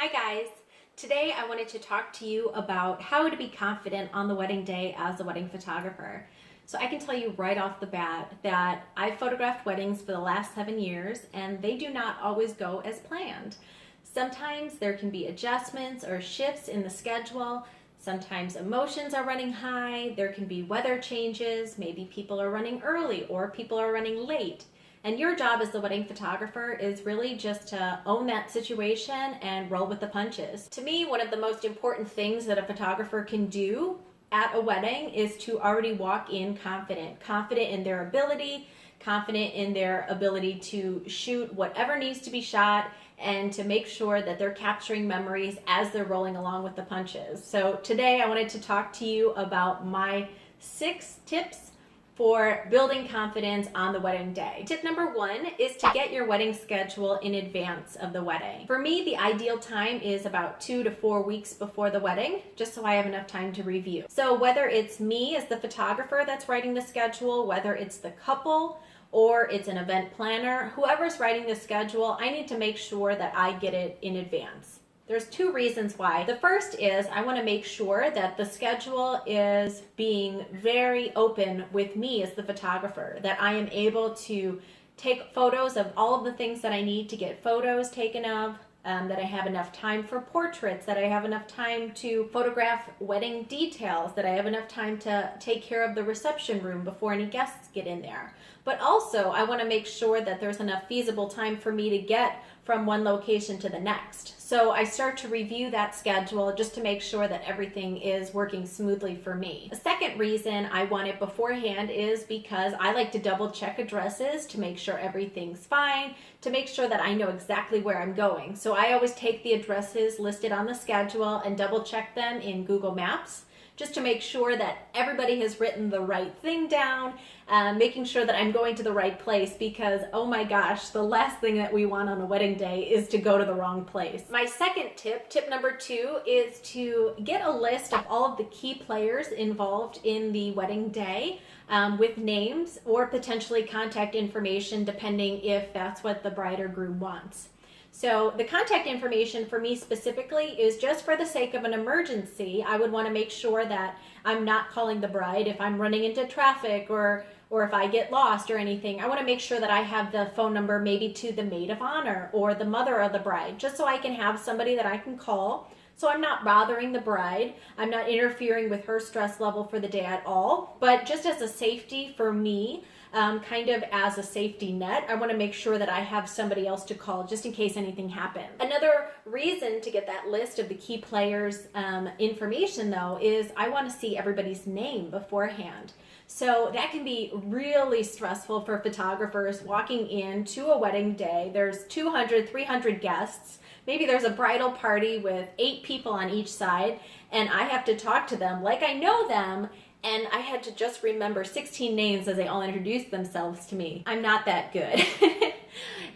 Hi guys! Today I wanted to talk to you about how to be confident on the wedding day as a wedding photographer. So I can tell you right off the bat that I've photographed weddings for the last 7 years and they do not always go as planned. Sometimes there can be adjustments or shifts in the schedule. Sometimes emotions are running high, there can be weather changes, maybe people are running early or people are running late. And your job as the wedding photographer is really just to own that situation and roll with the punches. To me, one of the most important things that a photographer can do at a wedding is to already walk in confident in their ability, confident in their ability to shoot whatever needs to be shot and to make sure that they're capturing memories as they're rolling along with the punches. So today I wanted to talk to you about my 6 tips for building confidence on the wedding day. Tip number 1 is to get your wedding schedule in advance of the wedding. For me, the ideal time is about 2 to 4 weeks before the wedding, just so I have enough time to review. So whether it's me as the photographer that's writing the schedule, whether it's the couple, or it's an event planner, whoever's writing the schedule, I need to make sure that I get it in advance. There's 2 reasons why. The first is I want to make sure that the schedule is being very open with me as the photographer, that I am able to take photos of all of the things that I need to get photos taken of, that I have enough time for portraits, that I have enough time to photograph wedding details, that I have enough time to take care of the reception room before any guests get in there. But also, I want to make sure that there's enough feasible time for me to get from one location to the next. So I start to review that schedule just to make sure that everything is working smoothly for me. The second reason I want it beforehand is because I like to double check addresses to make sure everything's fine, to make sure that I know exactly where I'm going. So I always take the addresses listed on the schedule and double check them in Google Maps, just to make sure that everybody has written the right thing down, making sure that I'm going to the right place, because oh my gosh, the last thing that we want on a wedding day is to go to the wrong place. My second tip, tip number 2, is to get a list of all of the key players involved in the wedding day, with names or potentially contact information depending if that's what the bride or groom wants. So the contact information for me specifically is just for the sake of an emergency. I would want to make sure that I'm not calling the bride if I'm running into traffic or if I get lost or anything. I want to make sure that I have the phone number maybe to the maid of honor or the mother of the bride, just so I can have somebody that I can call. So I'm not bothering the bride. I'm not interfering with her stress level for the day at all. But just as a safety for me, kind of as a safety net, I want to make sure that I have somebody else to call just in case anything happens. Another reason to get that list of the key players information though is I want to see everybody's name beforehand. So that can be really stressful for photographers walking into a wedding day. There's 200, 300 guests. Maybe there's a bridal party with 8 people on each side, and I have to talk to them like I know them, and I had to just remember 16 names as they all introduced themselves to me. I'm not that good.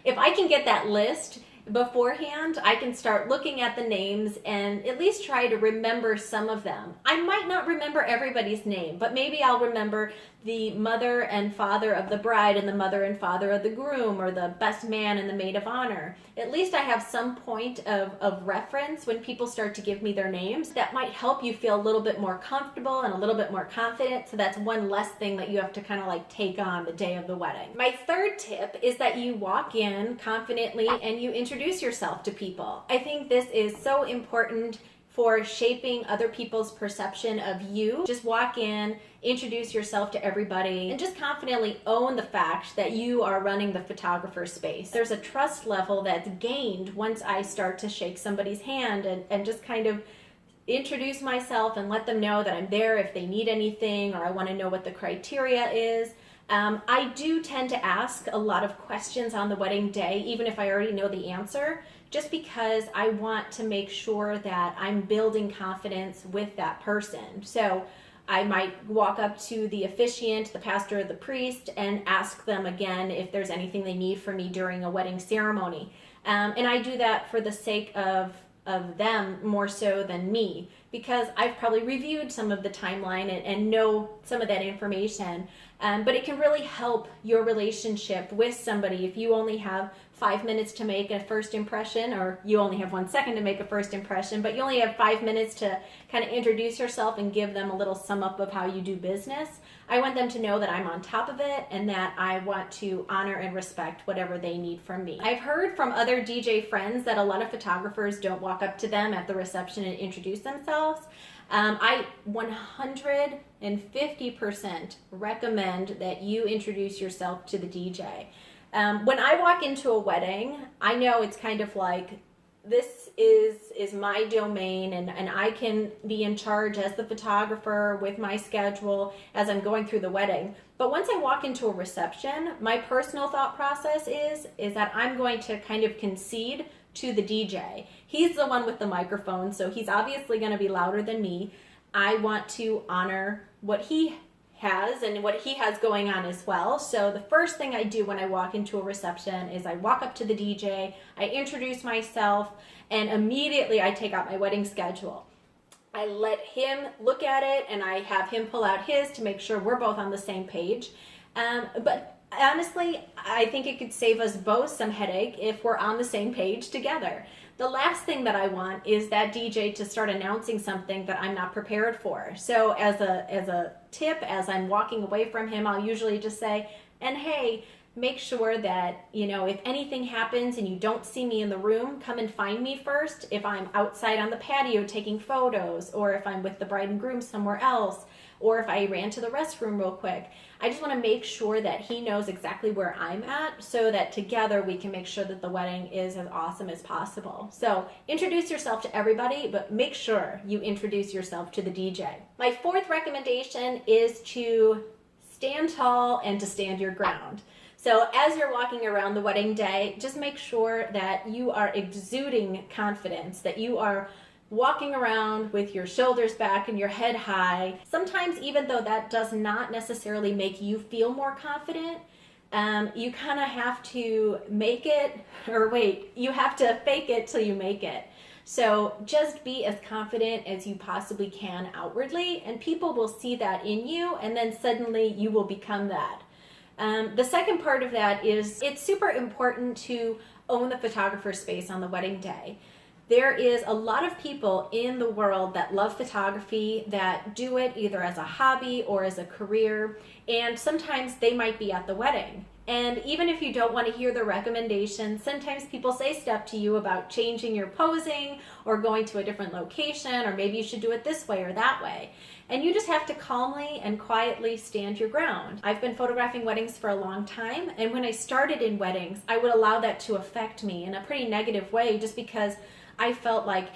If I can get that list beforehand, I can start looking at the names and at least try to remember some of them. I might not remember everybody's name, but maybe I'll remember the mother and father of the bride and the mother and father of the groom, or the best man and the maid of honor. At least I have some point of reference when people start to give me their names. That might help you feel a little bit more comfortable and a little bit more confident, so that's one less thing that you have to kind of like take on the day of the wedding. My third tip is that you walk in confidently and you introduce yourself to people. I think this is so important for shaping other people's perception of you. Just walk in, introduce yourself to everybody, and just confidently own the fact that you are running the photographer space. There's a trust level that's gained once I start to shake somebody's hand and just kind of introduce myself and let them know that I'm there if they need anything, or I want to know what the criteria is. I do tend to ask a lot of questions on the wedding day, even if I already know the answer, just because I want to make sure that I'm building confidence with that person. So I might walk up to the officiant, the pastor or the priest, and ask them again if there's anything they need from me during a wedding ceremony. And I do that for the sake of them more so than me, because I've probably reviewed some of the timeline and know some of that information. But it can really help your relationship with somebody if you only have 5 minutes to make a first impression, or you only have 1 second to make a first impression, but you only have 5 minutes to kind of introduce yourself and give them a little sum up of how you do business. I want them to know that I'm on top of it and that I want to honor and respect whatever they need from me. I've heard from other DJ friends that a lot of photographers don't walk up to them at the reception and introduce themselves. I 150% recommend that you introduce yourself to the DJ. When I walk into a wedding, I know it's kind of like, this is my domain, and I can be in charge as the photographer with my schedule as I'm going through the wedding. But once I walk into a reception, my personal thought process is that I'm going to kind of concede to the DJ. He's the one with the microphone, so he's obviously going to be louder than me. I want to honor what he has and what he has going on as well. So the first thing I do when I walk into a reception is I walk up to the DJ, I introduce myself, and immediately I take out my wedding schedule. I let him look at it and I have him pull out his to make sure we're both on the same page. But honestly, I think it could save us both some headache if we're on the same page together. The last thing that I want is that DJ to start announcing something that I'm not prepared for. So as a tip, as I'm walking away from him, I'll usually just say, and hey, make sure that, if anything happens and you don't see me in the room, come and find me first. If I'm outside on the patio taking photos, or if I'm with the bride and groom somewhere else, or if I ran to the restroom real quick, I just want to make sure that he knows exactly where I'm at so that together we can make sure that the wedding is as awesome as possible. So introduce yourself to everybody, but make sure you introduce yourself to the DJ. My fourth recommendation is to stand tall and to stand your ground. So as you're walking around the wedding day, just make sure that you are exuding confidence, that you are walking around with your shoulders back and your head high. Sometimes, even though that does not necessarily make you feel more confident, you kind of have to make it, you have to fake it till you make it. So just be as confident as you possibly can outwardly, and people will see that in you, and then suddenly you will become that. The second part of that is it's super important to own the photographer space on the wedding day. There is a lot of people in the world that love photography, that do it either as a hobby or as a career, and sometimes they might be at the wedding. And even if you don't want to hear the recommendations, sometimes people say stuff to you about changing your posing or going to a different location, or maybe you should do it this way or that way. And you just have to calmly and quietly stand your ground. I've been photographing weddings for a long time, and when I started in weddings, I would allow that to affect me in a pretty negative way, just because I felt like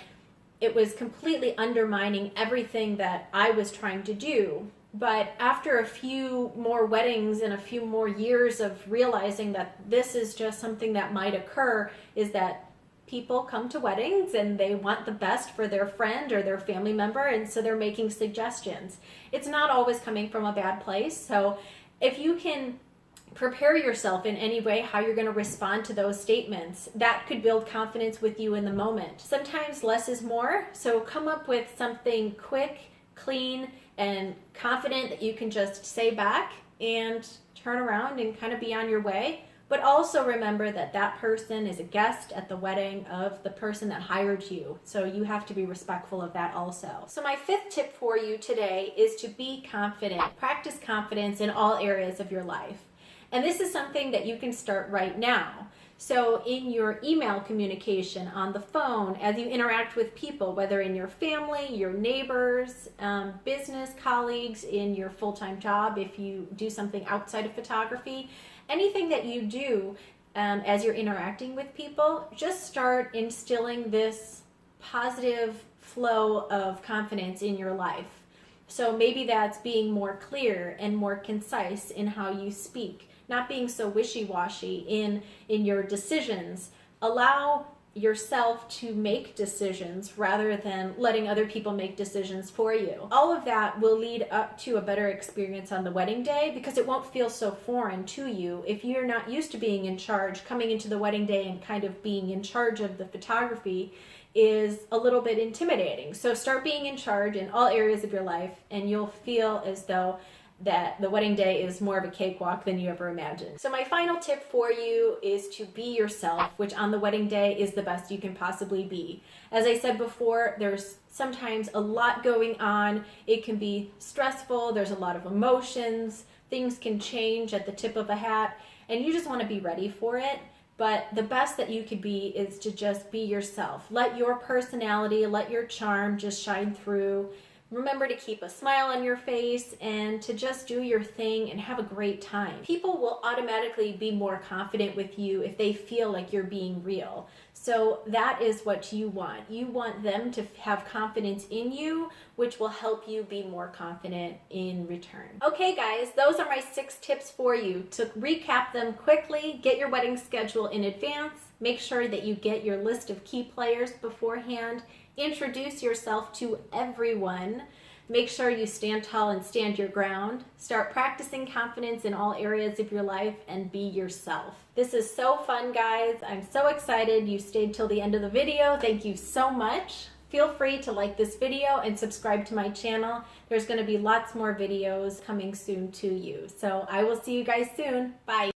it was completely undermining everything that I was trying to do. But after a few more weddings and a few more years of realizing that this is just something that might occur, is that people come to weddings and they want the best for their friend or their family member, and so they're making suggestions. It's not always coming from a bad place. So if you can prepare yourself in any way how you're going to respond to those statements, that could build confidence with you in the moment. Sometimes less is more, so come up with something quick, clean, and confident that you can just say back and turn around and kind of be on your way. But also remember that that person is a guest at the wedding of the person that hired you. So you have to be respectful of that also. So my fifth tip for you today is to be confident. Practice confidence in all areas of your life. And this is something that you can start right now. So in your email communication, on the phone, as you interact with people, whether in your family, your neighbors, business colleagues, in your full-time job, if you do something outside of photography, anything that you do as you're interacting with people, just start instilling this positive flow of confidence in your life. So maybe that's being more clear and more concise in how you speak, not being so wishy-washy in your decisions. Allow yourself to make decisions rather than letting other people make decisions for you. All of that will lead up to a better experience on the wedding day, because it won't feel so foreign to you. If you're not used to being in charge, coming into the wedding day and kind of being in charge of the photography is a little bit intimidating. So start being in charge in all areas of your life, and you'll feel as though that the wedding day is more of a cakewalk than you ever imagined. So my final tip for you is to be yourself, which on the wedding day is the best you can possibly be. As I said before, there's sometimes a lot going on. It can be stressful, there's a lot of emotions, things can change at the tip of a hat, and you just want to be ready for it. But the best that you could be is to just be yourself. Let your personality, let your charm just shine through. Remember to keep a smile on your face and to just do your thing and have a great time. People will automatically be more confident with you if they feel like you're being real. So that is what you want. You want them to have confidence in you, which will help you be more confident in return. Okay guys, those are my 6 tips for you. To recap them quickly, get your wedding schedule in advance. Make sure that you get your list of key players beforehand. Introduce yourself to everyone. Make sure you stand tall and stand your ground. Start practicing confidence in all areas of your life and be yourself. This is so fun, guys. I'm so excited you stayed till the end of the video. Thank you so much. Feel free to like this video and subscribe to my channel. There's going to be lots more videos coming soon to you. So I will see you guys soon. Bye.